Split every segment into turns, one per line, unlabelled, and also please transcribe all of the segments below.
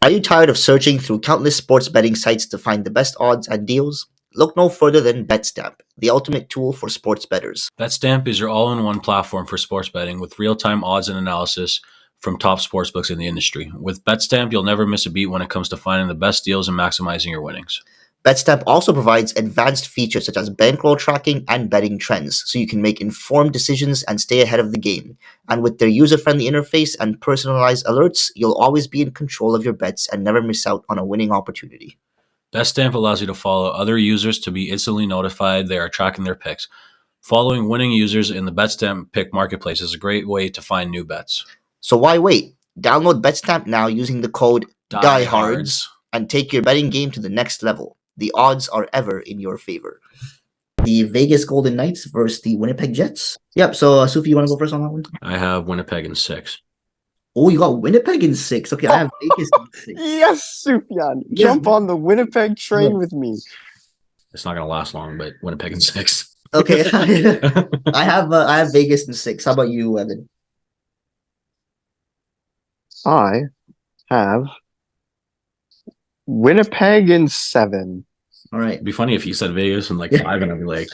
Are you tired of searching through countless sports betting sites to find the best odds and deals? Look no further than BetStamp, the ultimate tool for sports bettors.
BetStamp is your all-in-one platform for sports betting with real-time odds and analysis from top sportsbooks in the industry. With BetStamp, you'll never miss a beat when it comes to finding the best deals and maximizing your winnings.
BetStamp also provides advanced features such as bankroll tracking and betting trends, so you can make informed decisions and stay ahead of the game. And with their user-friendly interface and personalized alerts, you'll always be in control of your bets and never miss out on a winning opportunity.
BetStamp allows you to follow other users to be instantly notified they are tracking their picks. Following winning users in the BetStamp pick marketplace is a great way to find new bets.
So why wait? Download BetStamp now using the code DIEHARDS and take your betting game to the next level. The odds are ever in your favor. The Vegas Golden Knights versus the Winnipeg Jets. Yep, so Sufi, you want to go first on that one?
I have Winnipeg in 6.
Oh, you got Winnipeg in 6. Okay, I have Vegas in 6.
Yes, Sufjan.
Yes.
Jump on the Winnipeg train with me.
It's not going to last long, but Winnipeg in 6.
Okay, I have Vegas in 6. How about you, Evan?
I have Winnipeg in 7.
All right.
It'd be funny if you said Vegas in like 5 and I'd be like,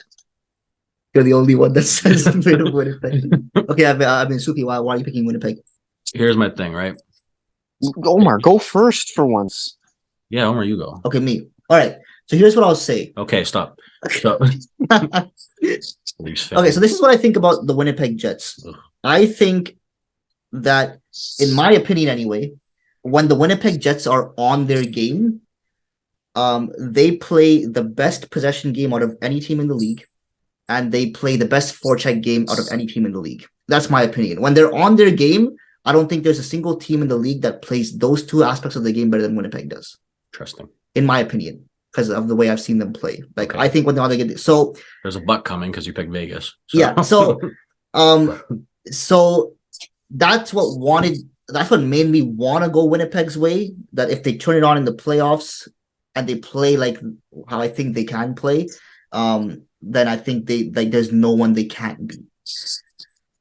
You're the only one that says a bit of Winnipeg. Okay, I mean, Sufi, why are you picking Winnipeg?
here's my thing, right?
Omar, go first for once.
Yeah, Omar, you go.
Okay, me. All right. So here's what I'll say.
Okay, stop. Stop.
Okay, so this is what I think about the Winnipeg Jets.
Ugh.
I think that, in my opinion anyway, when the Winnipeg Jets are on their game, they play the best possession game out of any team in the league, and they play the best forecheck game out of any team in the league. That's my opinion. When they're on their game, I don't think there's a single team in the league that plays those two aspects of the game better than Winnipeg does.
Interesting.
In my opinion, because of the way I've seen them play. Like,
Okay.
I think when they're on their game, so
There's a butt coming because you picked Vegas.
yeah, so so that's what made me want to go Winnipeg's way. That if they turn it on in the playoffs and they play like how I think they can play, then I think there's no one they can't beat.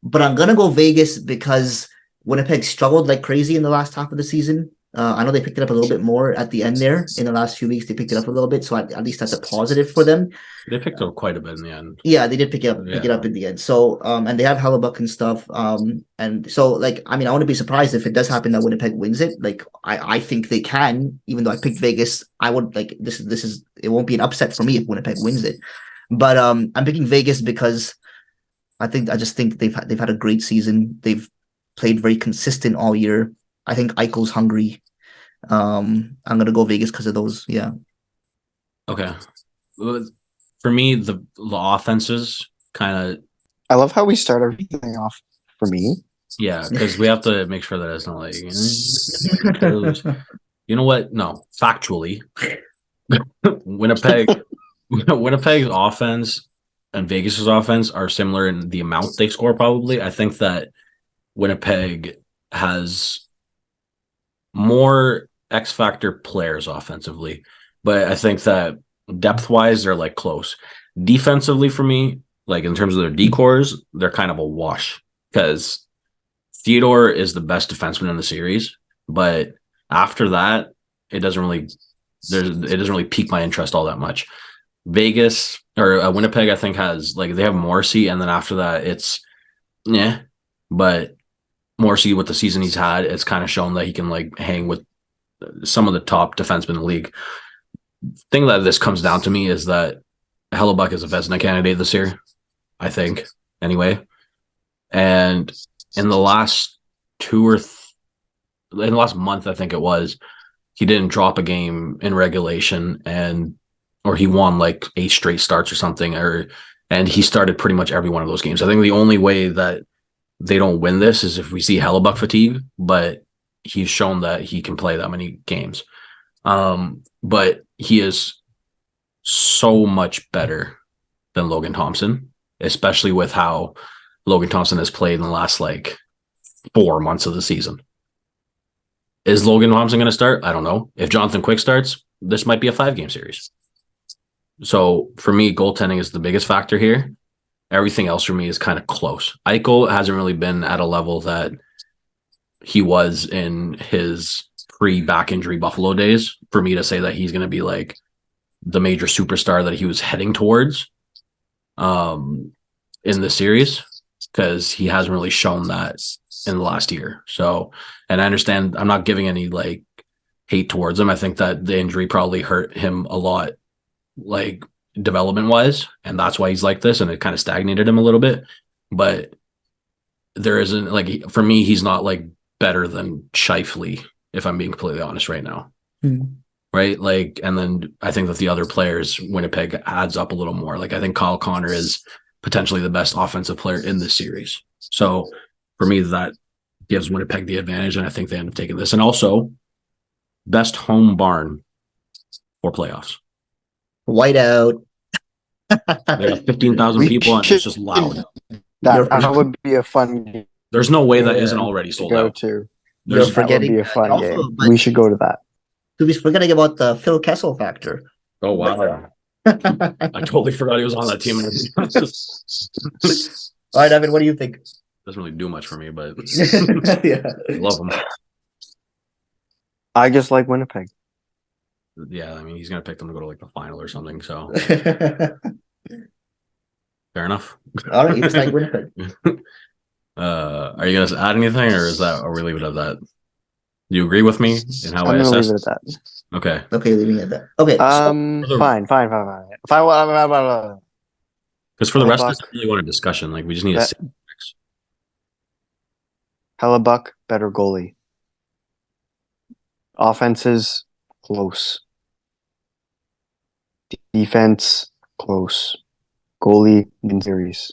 But I'm gonna go Vegas because Winnipeg struggled like crazy in the last half of the season. I know they picked it up a little bit more at the end there. In the last few weeks, they picked it up a little bit, so at least that's a positive for them.
They picked up quite a bit in the end.
Yeah, they did pick it up in the end. So, and they have Hellebuck and stuff. And so, like, I mean, I wouldn't be surprised if it does happen that Winnipeg wins it. Like, I think they can, even though I picked Vegas. I would like this is it won't be an upset for me if Winnipeg wins it. But I'm picking Vegas because I just think they've had a great season. They've played very consistent all year. I think Eichel's hungry. I'm gonna go Vegas because of those. Yeah.
Okay. For me, the offenses kind of,
I love how we start everything off for me.
yeah, because we have to make sure that it's not like, you know what? No, factually, Winnipeg's offense and Vegas's offense are similar in the amount they score. Probably, I think that Winnipeg has more X factor players offensively, but I think that depth wise they're like close. Defensively, for me, like in terms of their decors, they're kind of a wash because Theodore is the best defenseman in the series, but after that, it doesn't really pique my interest all that much. Vegas or Winnipeg, I think, has like they have Morrissey, and then after that, it's yeah, but Morrissey, with the season he's had, it's kind of shown that he can like hang with some of the top defensemen in the league. Thing that this comes down to me is that Hellebuck is a Vezina candidate this year, I think, anyway. And in the last in the last month, I think it was, he didn't drop a game in regulation, or he won like 8 straight starts or something, and he started pretty much every one of those games. I think the only way that they don't win this is if we see Hellebuck fatigue, but he's shown that he can play that many games. But he is so much better than Logan Thompson, especially with how Logan Thompson has played in the last like 4 months of the season. Is Logan Thompson going to start? I don't know. If Jonathan Quick starts, this might be a 5-game series. So for me, goaltending is the biggest factor here. Everything else for me is kind of close. Eichel hasn't really been at a level that he was in his pre-back injury Buffalo days for me to say that he's going to be like the major superstar that he was heading towards in the series, because he hasn't really shown that in the last year. So, and I understand I'm not giving any like hate towards him. I think that the injury probably hurt him a lot, like development wise, and that's why he's like this, and it kind of stagnated him a little bit. But there isn't, like, for me, he's not like better than Scheifele, if I'm being completely honest right now. Right? Like, and then I think that the other players, Winnipeg adds up a little more. Like, I think Kyle Connor is potentially the best offensive player in this series. So for me, that gives Winnipeg the advantage, and I think they end up taking this. And also, best home barn for playoffs.
Whiteout.
They got 15,000
We
people, and
should-
it's just loud.
That would be a fun game
There's no way that
Yeah.
isn't already
to
sold
go
out.
to.
You're
There's
That would
forgetting
be a fun
also,
game.
but
We should go to that.
to be forgetting about the Phil Kessel factor.
Oh wow. I totally forgot he was on that team.
All right, Evan, what do you think?
Doesn't really do much for me, but
Yeah.
I love him.
I just like Winnipeg.
Yeah, I mean, he's gonna pick them to go to like the final or something. So
All
fair enough.
right, you just like Winnipeg.
Are you gonna add anything, or is that, or we leave it at that? Do you agree with me in how
I'm
I
gonna leave
assess?
it at that.
Okay.
Okay, leaving it at that. Okay,
Fine. If I want,
Because for the
My
rest of
buck.
this, I really want a discussion. Like, we just need
That-
to.
Hellebuck, better goalie. Offenses, close. Defense, close. Goalie, win series.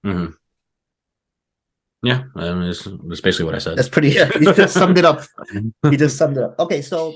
Mm-hmm. Yeah, I mean, it's basically what I said.
that's pretty. Yeah, you just summed it up. You just summed it up. Okay, so